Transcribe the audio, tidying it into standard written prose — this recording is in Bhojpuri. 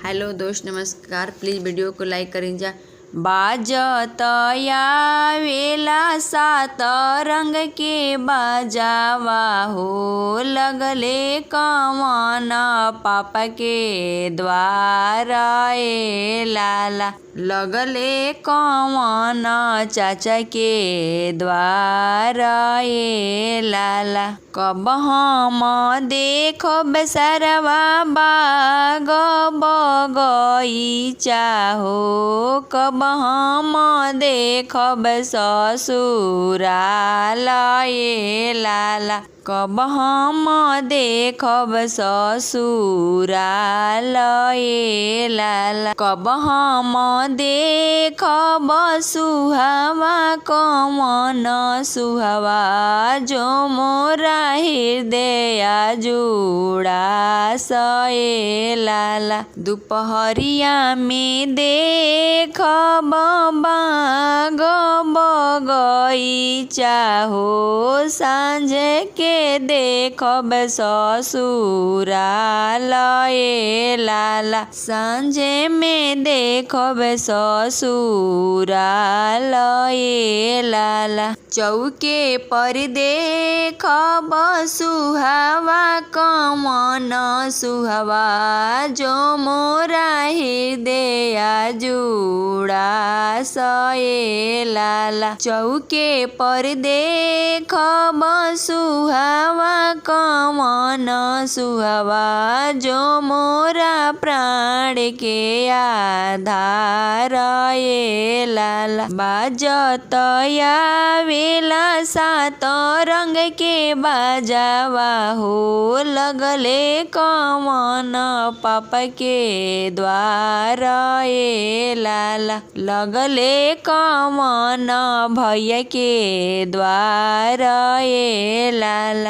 हेलो दोस्त, नमस्कार। प्लीज़ वीडियो को लाइक करें जा। बाजत आवेला सात रंग के बाजावा हो, लगले कवन पाप के द्वारा ए लाला। लगले कवन चाचा के द्वारा ए लाला। कब हम देखब सरवा बाग बगीचा हो, कब हम देखब ससुराल ए लाला। कब हम देखब ससुराल ए लाला। कब हम देखब सुहावा कवन सुहावा, जो मोरा हृदय जुड़ा ए लाला। दोपहरिया में देखब बाग बगीचा हो, सांझ के देखब ससुराल ए लाला। सांझे में देखब ससुराल ए लाला। चौके पर देखब सुहावा कवन सुहावा, जो मोरा हृदय जुड़ा ए लाला। चौके पर देखब सुहावा कवन सुहावा, जो मोरा प्राण के आधार ए लाला। बाजत आवेला सात रंग के बाजावा हो, लगले कवन पाप के द्वारा ए लाला। लगले कवन भैया के द्वारा ए लाला।